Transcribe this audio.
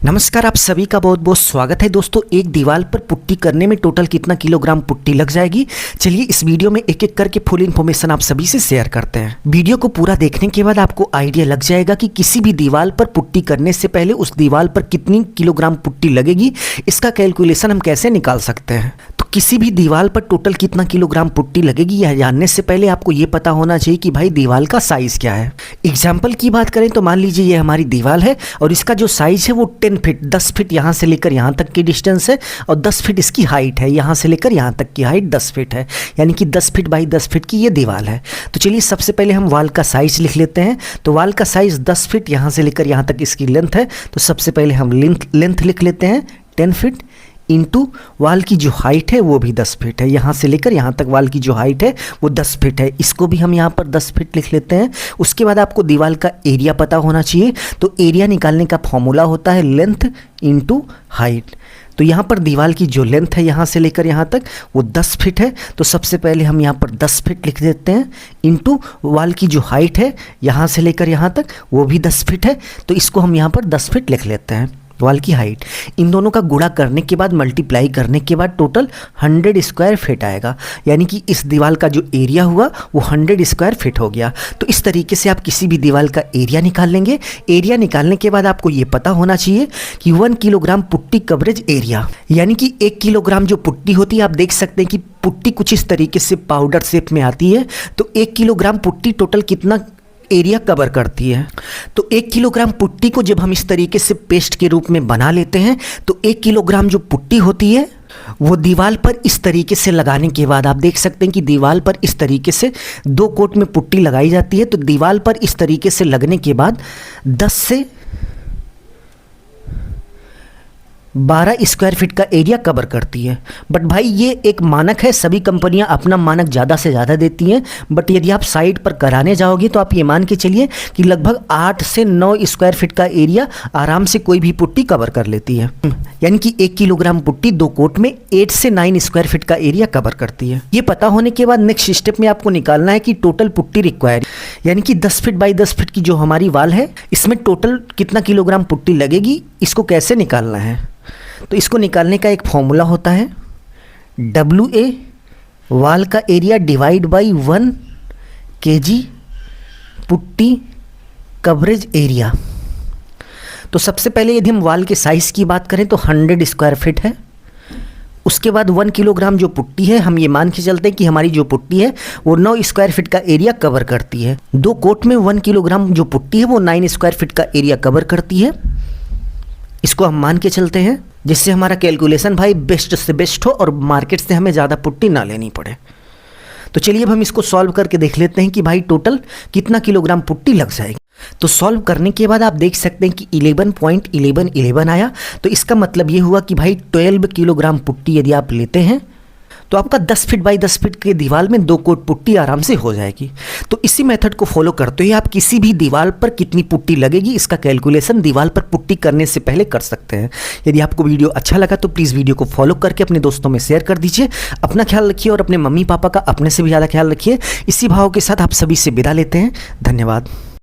नमस्कार, आप सभी का बहुत बहुत स्वागत है दोस्तों। एक दीवार पर पुट्टी करने में टोटल कितना किलोग्राम पुट्टी लग जाएगी, चलिए इस वीडियो में एक एक करके फुल इन्फॉर्मेशन आप सभी से शेयर करते हैं। वीडियो को पूरा देखने के बाद आपको आइडिया लग जाएगा कि किसी भी दीवार पर पुट्टी करने से पहले उस दीवार पर कितनी किलोग्राम पुट्टी लगेगी, इसका कैलकुलेशन हम कैसे निकाल सकते हैं। तो किसी भी दीवार पर टोटल कितना किलोग्राम पुट्टी लगेगी यह जानने से पहले आपको ये पता होना चाहिए कि भाई दीवार का साइज़ क्या है। एग्जाम्पल की बात करें तो मान लीजिए ये हमारी दीवार है और इसका जो साइज़ है वो 10 फीट 10 फीट यहाँ से लेकर यहाँ तक की डिस्टेंस है और 10 फीट इसकी हाइट है। यहाँ से लेकर यहाँ तक की हाइट 10 फीट है, यानी कि 10 फीट बाई 10 फीट की ये दीवार है। तो चलिए सबसे पहले हम वाल का साइज़ लिख लेते हैं। तो वाल का साइज़ 10 फीट, यहाँ से लेकर यहाँ तक इसकी लेंथ है। तो सबसे पहले हम लेंथ लिख लेते हैं 10 फीट इंटू वाल की जो हाइट है वो भी 10 फीट है। यहाँ से लेकर यहाँ तक वाल की जो हाइट है वो 10 फीट है, इसको भी हम यहाँ पर 10 फीट लिख लेते हैं। उसके बाद आपको दीवार का एरिया पता होना चाहिए। तो एरिया निकालने का फॉर्मूला होता है लेंथ इंटू हाइट। तो यहाँ पर दीवार की जो लेंथ है यहाँ से लेकर यहाँ तक वो 10 फीट है। तो सबसे पहले हम यहाँ पर 10 फीट लिख देते हैं इंटू वाल की जो हाइट है यहाँ से लेकर यहाँ तक वो भी 10 फीट है। तो इसको हम यहाँ पर 10 फीट लिख लेते हैं। वाल की हाइट इन दोनों का गुणा करने के बाद मल्टीप्लाई करने के बाद टोटल 100 स्क्वायर फीट आएगा, यानी कि इस दीवार का जो एरिया हुआ वो 100 स्क्वायर फीट हो गया। तो इस तरीके से आप किसी भी दीवार का एरिया निकाल लेंगे। एरिया निकालने के बाद आपको ये पता होना चाहिए कि 1 किलोग्राम पुट्टी कवरेज एरिया, यानी कि 1 किलोग्राम जो पुट्टी होती है, आप देख सकते हैं कि पुट्टी कुछ इस तरीके से पाउडर शेप में आती है। तो 1 किलोग्राम पुट्टी टोटल कितना एरिया कवर करती है। तो 1 किलोग्राम पुट्टी को जब हम इस तरीके से पेस्ट के रूप में बना लेते हैं तो 1 किलोग्राम जो पुट्टी होती है वो दीवार पर इस तरीके से लगाने के बाद आप देख सकते हैं कि दीवार पर इस तरीके से 2 कोट में पुट्टी लगाई जाती है। तो दीवार पर इस तरीके से लगने के बाद 10 से 12 स्क्वायर फीट का एरिया कवर करती है। बट भाई ये एक मानक है, सभी कंपनियां अपना मानक ज़्यादा से ज़्यादा देती हैं। बट यदि आप साइट पर कराने जाओगे तो आप ये मान के चलिए कि लगभग 8 से 9 स्क्वायर फीट का एरिया आराम से कोई भी पुट्टी कवर कर लेती है। यानी कि 1 किलोग्राम पुट्टी 2 कोट में 8 से 9 स्क्वायर फीट का एरिया कवर करती है। ये पता होने के बाद नेक्स्ट स्टेप में आपको निकालना है कि टोटल पुट्टी रिक्वायर, यानी कि 10 फीट बाई 10 फीट की जो हमारी वाल है इसमें टोटल कितना किलोग्राम पुट्टी लगेगी, इसको कैसे निकालना है। तो इसको निकालने का एक फॉर्मूला होता है WA वाल का area divide by 1 kg putty coverage area. तो सबसे पहले यदि हम वाल के साइज़ की बात करें तो 100 स्क्वायर फीट है। उसके बाद 1 किलोग्राम जो पुट्टी है, हम ये मान के चलते हैं कि हमारी जो पुट्टी है वो 9 स्क्वायर फीट का एरिया कवर करती है। 2 कोट में 1 किलोग्राम जो पुट्टी है वो 9 स्क्वायर फीट का एरिया कवर करती है। इसको हम मान के चलते हैं जिससे हमारा कैलकुलेशन भाई बेस्ट से बेस्ट हो और मार्केट से हमें ज़्यादा पुट्टी ना लेनी पड़े। तो चलिए अब हम इसको सॉल्व करके देख लेते हैं कि भाई टोटल कितना किलोग्राम पुट्टी लग जाएगी। तो सॉल्व करने के बाद आप देख सकते हैं कि 11.1111 आया। तो इसका मतलब ये हुआ कि भाई 12 किलोग्राम पुट्टी यदि आप लेते हैं तो आपका 10 फीट बाई 10 फीट के दीवार में 2 कोट पुट्टी आराम से हो जाएगी। तो इसी मेथड को फॉलो करते हुए आप किसी भी दीवार पर कितनी पुट्टी लगेगी इसका कैलकुलेशन दीवार पर पुट्टी करने से पहले कर सकते हैं। यदि आपको वीडियो अच्छा लगा तो प्लीज़ वीडियो को फॉलो करके अपने दोस्तों में शेयर कर दीजिए। अपना ख्याल रखिए और अपने मम्मी पापा का अपने से भी ज़्यादा ख्याल रखिए। इसी भाव के साथ आप सभी से विदा लेते हैं। धन्यवाद।